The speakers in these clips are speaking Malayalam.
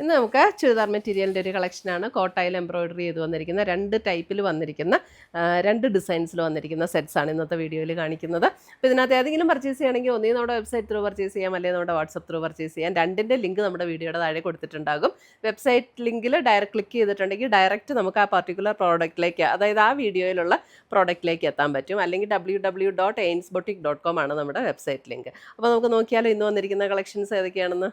ഇന്ന് നമുക്ക് ചുരിദാർ മെറ്റീരിയലിൻ്റെ ഒരു കളക്ഷനാണ്. കോട്ടയിൽ എംബ്രോയിഡറി ചെയ്ത് വന്നിരിക്കുന്ന 2 ടൈപ്പിൽ വന്നിരിക്കുന്ന 2 ഡിസൈൻസിൽ വന്നിരിക്കുന്ന സെറ്റ്സാണ് ഇന്നത്തെ വീഡിയോയിൽ കാണിക്കുന്നത്. അപ്പോൾ ഇതിനകത്ത് ഏതെങ്കിലും പർച്ചേസ് ചെയ്യണമെങ്കിൽ ഒന്നീ നമ്മുടെ വെബ്സൈറ്റ് ത്രൂ പർച്ചേസ് ചെയ്യാം, അല്ലെങ്കിൽ നമ്മുടെ വാട്സപ്പ് ത്രൂ പർച്ചേസ് ചെയ്യാം. രണ്ടിൻ്റെ ലിങ്ക് നമ്മുടെ വീഡിയോയുടെ താഴെ കൊടുത്തിട്ടുണ്ടാകും. വെബ്സൈറ്റ് ലിങ്കിൽ ഡയറക്റ്റ് ക്ലിക്ക് ചെയ്തിട്ടുണ്ടെങ്കിൽ ഡയറക്റ്റ് നമുക്ക് ആ പർട്ടിക്കുലർ പ്രോഡക്റ്റിലേക്ക്, അതായത് ആ വീഡിയോയിലുള്ള പ്രോഡക്റ്റിലേക്ക് എത്താൻ പറ്റും. അല്ലെങ്കിൽ www.ainsboutique.com ആണ് നമ്മുടെ വെബ്സൈറ്റ് ലിങ്ക്. അപ്പോൾ നമുക്ക് നോക്കിയാലോ ഇന്ന് വന്നിരിക്കുന്ന കളക്ഷൻസ് ഏതൊക്കെയാണെന്ന്.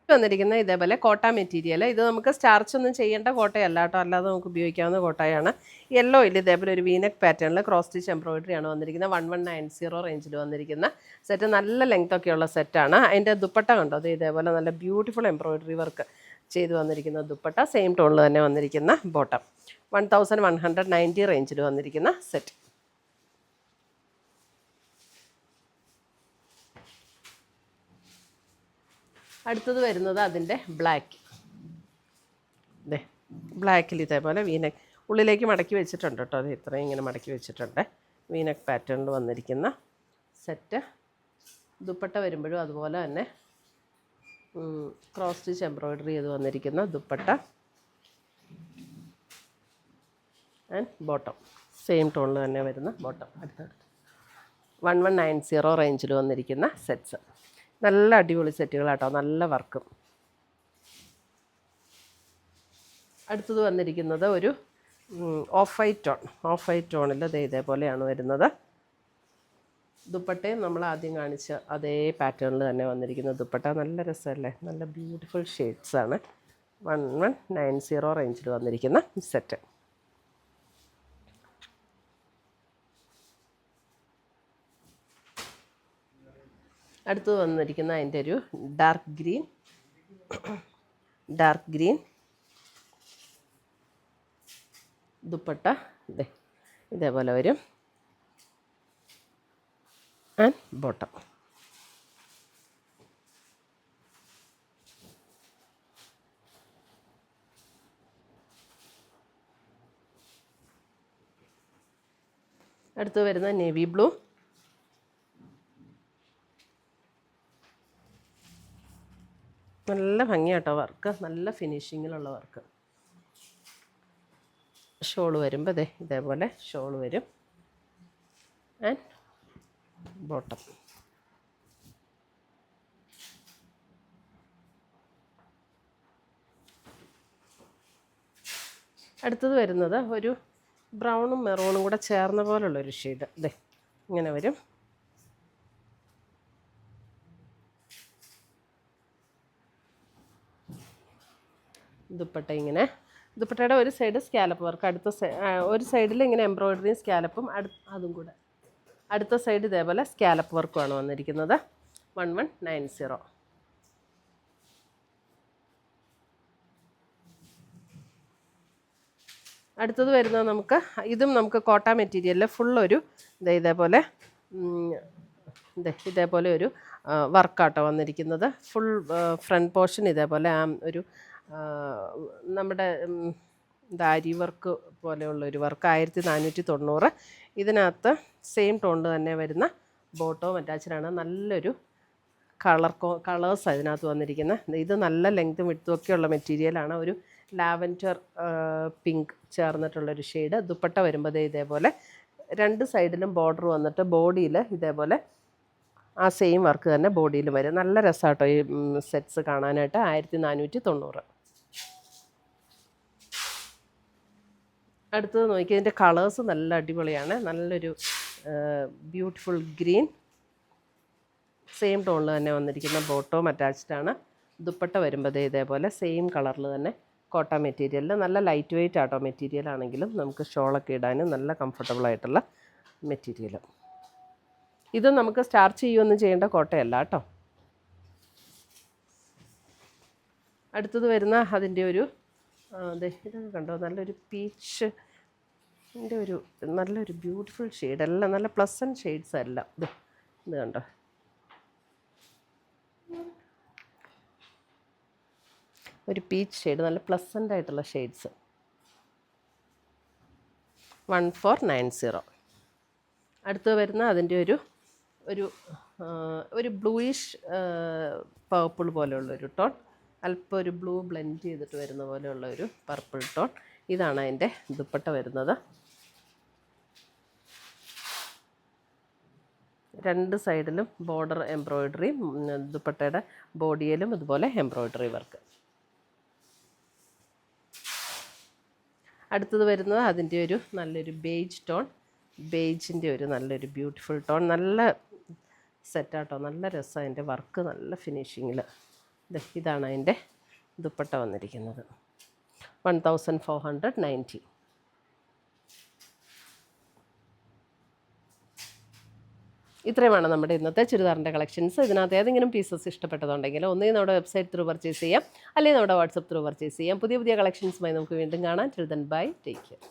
വന്നിരിക്കുന്ന ഇതേപോലെ കോട്ട മെറ്റീരിയൽ. ഇത് നമുക്ക് സ്റ്റാർച്ച് ഒന്നും ചെയ്യേണ്ട കോട്ടയല്ല കേട്ടോ, അല്ലാതെ നമുക്ക് ഉപയോഗിക്കാവുന്ന കോട്ടയാണ്. യെല്ലോയിൽ ഇതേപോലെ ഒരു വീനക്ക് പാറ്റേണിൽ ക്രോസ് സ്റ്റിച്ച് എംബ്രോയിഡറി ആണ് വന്നിരിക്കുന്നത്. 1190 റേഞ്ചിൽ വന്നിരിക്കുന്ന സെറ്റ്. നല്ല ലെങ്ത് ഒക്കെയുള്ള സെറ്റാണ്. അതിൻ്റെ ദുപ്പട്ട കണ്ടോ, അത് ഇതേപോലെ നല്ല ബ്യൂട്ടിഫുൾ എംബ്രോയിഡറി വർക്ക് ചെയ്ത് വന്നിരിക്കുന്ന ദുപ്പട്ട. സെയിം ടോണിൽ തന്നെ വന്നിരിക്കുന്ന ബോട്ടം. 1190 റേഞ്ചിൽ വന്നിരിക്കുന്ന സെറ്റ്. അടുത്തത് വരുന്നത് അതിൻ്റെ ബ്ലാക്ക്. അതെ, ബ്ലാക്കിൽ ഇതേപോലെ വീനക്ക് ഉള്ളിലേക്ക് മടക്കി വെച്ചിട്ടുണ്ട് കേട്ടോ. അത് ഇത്രയും ഇങ്ങനെ മടക്കി വെച്ചിട്ടുണ്ട്. വീനക്ക് പാറ്റേണിൽ വന്നിരിക്കുന്ന സെറ്റ്. ദുപ്പട്ട വരുമ്പോഴും അതുപോലെ തന്നെ ക്രോസ് സ്റ്റിച്ച് എംബ്രോയിഡറി ചെയ്ത് വന്നിരിക്കുന്ന ദുപ്പട്ട ആൻഡ് ബോട്ടം. സെയിം ടോണിൽ തന്നെ വരുന്ന ബോട്ടം. അടുത്തടുത്ത് 1190 റേഞ്ചിൽ വന്നിരിക്കുന്ന സെറ്റ്സ്. നല്ല അടിപൊളി സെറ്റുകളാട്ടോ, നല്ല വർക്കും. അടുത്തത് വന്നിരിക്കുന്നത് ഒരു ഓഫ് വൈറ്റ് ടോണിൽ ഇതേപോലെയാണ് വരുന്നത്. ദുപ്പട്ടയും നമ്മൾ ആദ്യം കാണിച്ച അതേ പാറ്റേണിൽ തന്നെ വന്നിരിക്കുന്ന ദുപ്പട്ട. നല്ല രസമല്ലേ, നല്ല ബ്യൂട്ടിഫുൾ ഷെയ്ഡ്സാണ്. 1190 റേഞ്ചിൽ വന്നിരിക്കുന്ന സെറ്റ്. അടുത്തത് വന്നിരിക്കുന്ന അതിൻ്റെ ഒരു ഡാർക്ക് ഗ്രീൻ ദുപ്പട്ട. ഇതേപോലെ വരും ആൻഡ് ബോട്ടം. അടുത്ത് വരുന്ന നേവി ബ്ലൂ. നല്ല ഭംഗിയാട്ടോ വർക്ക്, നല്ല ഫിനിഷിങ്ങിലുള്ള വർക്ക്. ഷോള് വരുമ്പോൾ ഇതേപോലെ ഷോള് വരും ആൻഡ് ബോട്ടം. അടുത്തത് വരുന്നത് ഒരു ബ്രൗണും മെറൂണും കൂടെ ചേർന്ന പോലുള്ളൊരു ഷെയ്ഡ്. ഇങ്ങനെ വരും. ദുപ്പട്ട ഇങ്ങനെ. ദുപ്പട്ടയുടെ ഒരു സൈഡ് സ്കാലപ്പ് വർക്ക്, ഒരു സൈഡിൽ ഇങ്ങനെ എംബ്രോയിഡറിയും സ്കാലപ്പും, അതും കൂടെ അടുത്ത സൈഡ് ഇതേപോലെ സ്കാലപ്പ് വർക്കുമാണ് വന്നിരിക്കുന്നത്. 1190. അടുത്തത് വരുന്നത് ഇതും നമുക്ക് കോട്ട മെറ്റീരിയലിൽ ഫുള്ളൊരു ഇതേപോലെ ഒരു വർക്കാട്ടോ വന്നിരിക്കുന്നത്. ഫുൾ ഫ്രണ്ട് പോർഷൻ ഇതേപോലെ ഒരു നമ്മുടെ ദാരി വർക്ക് പോലെയുള്ളൊരു വർക്ക്. 1490. ഇതിനകത്ത് സെയിം ടോണിൽ തന്നെ വരുന്ന ബോട്ടവും അറ്റാച്ച്ഡാണ്. നല്ലൊരു കളേഴ്സ് ഇതിനകത്ത് വന്നിരിക്കുന്നത്. ഇത് നല്ല ലെങ്ത്തും വിഡ്ത്തും ഒക്കെയുള്ള മെറ്റീരിയലാണ്. ഒരു ലാവൻഡർ പിങ്ക് ചേർന്നിട്ടുള്ളൊരു ഷെയ്ഡ്. ദുപ്പട്ട വരുമ്പോൾ ഇതേപോലെ 2 സൈഡിലും ബോർഡർ വന്നിട്ട് ബോഡിയിൽ ഇതേപോലെ ആ സെയിം വർക്ക് തന്നെ ബോഡിയിൽ വരും. നല്ല രസമാട്ടോ ഈ സെറ്റ്സ് കാണാനായിട്ട്. 1490. അടുത്തത് നോക്കി, ഇതിൻ്റെ കളേഴ്സ് നല്ല അടിപൊളിയാണ്. നല്ലൊരു ബ്യൂട്ടിഫുൾ ഗ്രീൻ. സെയിം ടോണിൽ തന്നെ വന്നിരിക്കുന്ന ബോട്ടവും അറ്റാച്ച്ഡാണ്. ദുപ്പട്ട വരുമ്പോൾ ഇതേപോലെ സെയിം കളറിൽ തന്നെ കോട്ട മെറ്റീരിയലിൽ. നല്ല ലൈറ്റ് വെയ്റ്റ് ആട്ടോ മെറ്റീരിയൽ ആണെങ്കിലും നമുക്ക് ഷോളൊക്കെ ഇടാനും നല്ല കംഫർട്ടബിൾ ആയിട്ടുള്ള മെറ്റീരിയൽ. ഇത് നമുക്ക് സ്റ്റാർച്ച് ചെയ്യുകയൊന്നും ചെയ്യേണ്ട കോട്ടയല്ല കേട്ടോ. അടുത്തത് വരുന്ന അതിൻ്റെ ഒരു ഇതൊക്കെ കണ്ടോ, നല്ലൊരു പീച്ച് നല്ലൊരു ബ്യൂട്ടിഫുൾ ഷെയ്ഡ്. എല്ലാം നല്ല പ്ലസൻറ്റ് ഷെയ്ഡ്സ് എല്ലാം. ഇത് കണ്ടോ, ഒരു പീച്ച് ഷെയ്ഡ്, നല്ല പ്ലസൻ്റ് ആയിട്ടുള്ള ഷെയ്ഡ്സ്. 1490. അടുത്ത് വരുന്ന അതിൻ്റെ ഒരു ബ്ലൂയിഷ് പേർപ്പിൾ പോലെയുള്ളൊരു ടോൺ. അല്പം ഒരു ബ്ലൂ ബ്ലെൻഡ് ചെയ്തിട്ട് വരുന്ന പോലെയുള്ള ഒരു പർപ്പിൾ ടോൺ. ഇതാണ് അതിൻ്റെ ദുപ്പട്ട വരുന്നത്. രണ്ട് സൈഡിലും ബോർഡർ എംബ്രോയ്ഡറി, ദുപ്പട്ടയുടെ ബോഡിയിലും ഇതുപോലെ എംബ്രോയ്ഡറി വർക്ക്. അടുത്തത് വരുന്നത് അതിൻ്റെ ഒരു നല്ലൊരു ബേജ് ടോൺ, ബേജിൻ്റെ ഒരു നല്ലൊരു ബ്യൂട്ടിഫുൾ ടോൺ. നല്ല സെറ്റാട്ടോ, നല്ല രസമാണ് അതിൻ്റെ വർക്ക്, നല്ല ഫിനിഷിങ്ങിൽ. ഇതാണ് അതിൻ്റെ ദുപ്പട്ട വന്നിരിക്കുന്നത്. 1490. ഇത്രയുമാണ് നമ്മുടെ ഇന്നത്തെ ചുരിദാറിൻ്റെ കളക്ഷൻസ്. ഇതിനകത്ത് ഏതെങ്കിലും പീസസ് ഇഷ്ടപ്പെട്ടതുണ്ടെങ്കിൽ ഒന്നുകിൽ നമ്മുടെ വെബ്സൈറ്റ് ത്രൂ പർച്ചേസ് ചെയ്യാം, അല്ലെങ്കിൽ നമ്മുടെ വാട്സപ്പ് ത്രൂ പർച്ചേസ് ചെയ്യാം. പുതിയ പുതിയ കളക്ഷൻസുമായി നമുക്ക് വീണ്ടും കാണാം. Till then bye, take care.